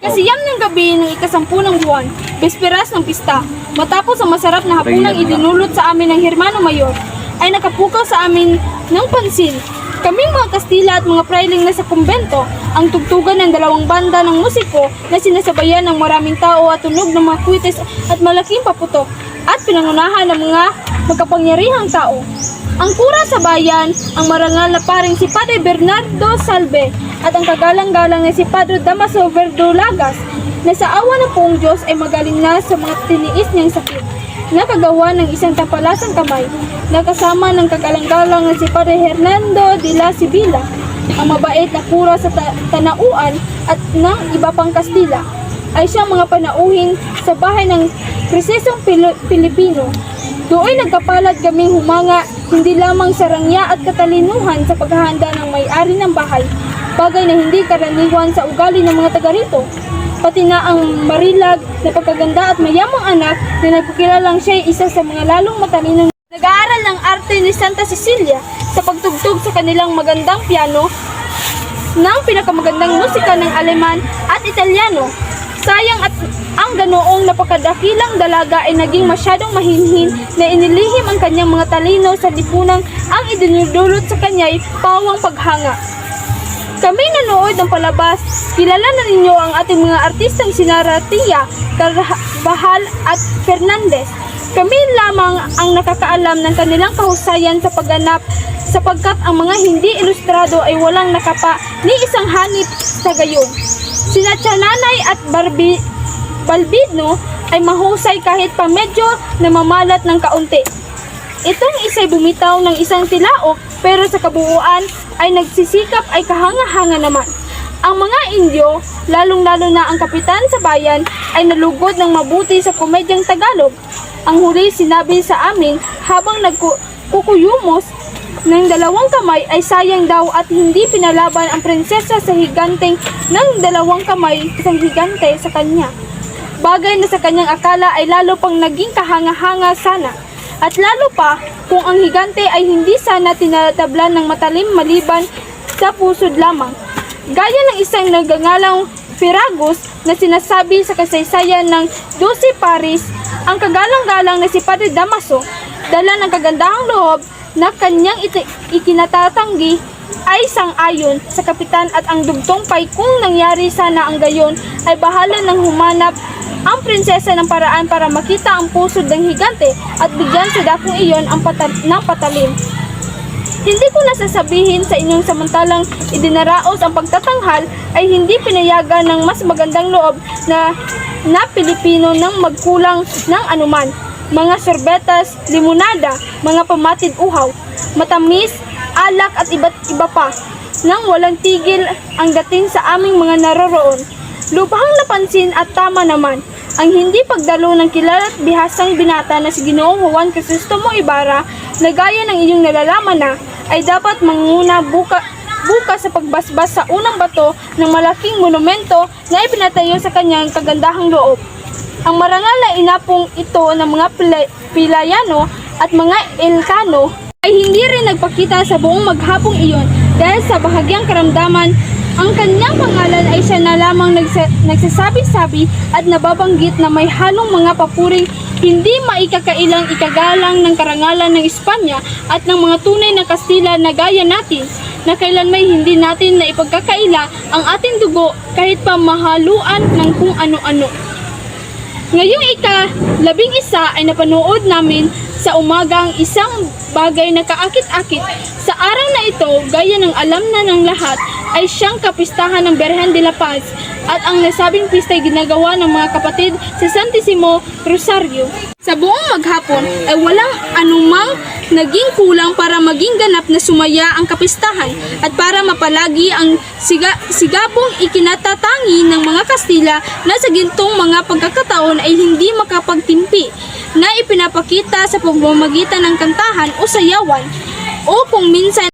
Kasiyam ng gabi ng ika-10 ng buwan, besperas ng pista, matapos ang masarap na hapunang idinulot sa amin ng Hermano Mayor, ay nakapukaw sa amin ng pansin. Kaming mga Kastila at mga prailing na sa kumbento, ang tugtugan ng dalawang banda ng musiko na sinasabayan ng maraming tao at tunog ng mga kwites at malaking paputok at pinangunahan ng mga magkapangyarihang tao. Ang kura sa bayan, ang marangal na paring si Padre Bernardo Salve at ang kagalang-galang na si Padre Damaso Verdolagas na sa awa ng Poong Diyos ay magaling na sa mga tiniis niyang sakit. Nakagawa ng isang tapalasang kamay, nakasama ng kagalang-galang na si Padre Hernando de la Sibila, ang mabait na kura sa Tanauan at ng iba pang Kastila, ay siyang mga panauhin sa bahay ng Presesong Pilipino. Doon nagkapalat kaming humanga hindi lamang sa rangya at katalinuhan sa paghahanda ng may-ari ng bahay, bagay na hindi karaniwan sa ugali ng mga taga rito, pati na ang marilag na pagkaganda at mayamang anak na nagpakilalang siya ay isa sa mga lalong matalinong nag-aaral ng arte ni Santa Cecilia sa pagtugtog sa kanilang magandang piano ng pinakamagandang musika ng Aleman at Italiano. Sayang at ang ganoong napakadakilang dalaga ay naging masyadong mahinhin na inilihim ang kanyang mga talino sa lipunang ang idinudulot sa kanya'y pawang paghanga. Kami nanood ng palabas, kilala na ninyo ang ating mga artistang sinara Tia, Carvajal at Fernandez. Kami lamang ang nakakaalam ng kanilang kahusayan sa pagganap sapagkat ang mga hindi ilustrado ay walang nakapa ni isang hanip sa gayon. Sina Chananay at Balbino ay mahusay kahit pa medyo namamalat ng kaunti. Itong isa'y bumitaw ng isang tilaok pero sa kabuuan ay nagsisikap ay kahanga-hanga naman. Ang mga Indio, lalong-lalo na ang kapitan sa bayan, ay nalugod ng mabuti sa komedyang Tagalog. Ang huli sinabi sa amin habang nagkukuyumos ng dalawang kamay ay sayang daw at hindi pinalaban ang prinsesa sa higanteng ng dalawang kamay isang higante sa kanya. Bagay na sa kanyang akala ay lalo pang naging kahanga-hanga sana. At lalo pa kung ang higante ay hindi sana tinatablan ng matalim maliban sa pusod lamang. Gaya ng isang nagangalang Firagus na sinasabi sa kasaysayan ng 12 Paris, ang kagalang-galang na si Padre Damaso, dala ng kagandahang loob na kanyang ikinatatanggi ay sang-ayon sa kapitan at ang dugtong pay kung nangyari sana ang gayon ay bahala ng humanap ang prinsesa ng paraan para makita ang pusod ng higante at bigyan sa dakong iyon ang ng patalim. Hindi ko nasasabihin sa inyong samantalang idinaraos ang pagtatanghal ay hindi pinayagan ng mas magandang loob na Pilipino ng magkulang ng anuman. Mga sorbetas, limonada, mga pamatid uhaw, matamis, alak at iba't iba pa, nang walang tigil ang dating sa aming mga naroroon. Lubhang napansin at tama naman, ang hindi pagdalo ng kilala at bihasang binata na si Ginoong Juan Crisostomo Ibarra na gaya ng inyong nalalaman na ay dapat manguna bukas sa pagbasbas sa unang bato ng malaking monumento na ipinatayo sa kanyang kagandahang loob. Ang marangal na inapong ito ng mga Pilayano at mga Ilocano ay hindi rin nagpakita sa buong maghapong iyon dahil sa bahagyang karamdaman. Ang kanyang pangalan ay siya na lamang nagsasabi-sabi at nababanggit na may halong mga papuring hindi maikakailang ikagalang ng karangalan ng Espanya at ng mga tunay na Kastila na gaya natin, na kailanmay hindi natin na ipagkakaila ang ating dugo kahit pa mahaluan ng kung ano-ano. Ngayong ika-11 ay napanood namin sa umaga ang isang bagay na kaakit-akit. Sa araw na ito, gaya ng alam na ng lahat, ay siyang kapistahan ng Birhen de la Paz at ang nasabing pista ay ginagawa ng mga kapatid sa Santissimo Rosario. Sa buong maghapon ay walang anumang naging kulang para maging ganap na sumaya ang kapistahan at para mapalagi ang sigabong ikinatatangi ng mga Kastila na sa gintong mga pagkakataon ay hindi makapagtimpi na ipinapakita sa pamamagitan ng kantahan o sayawan o kung minsan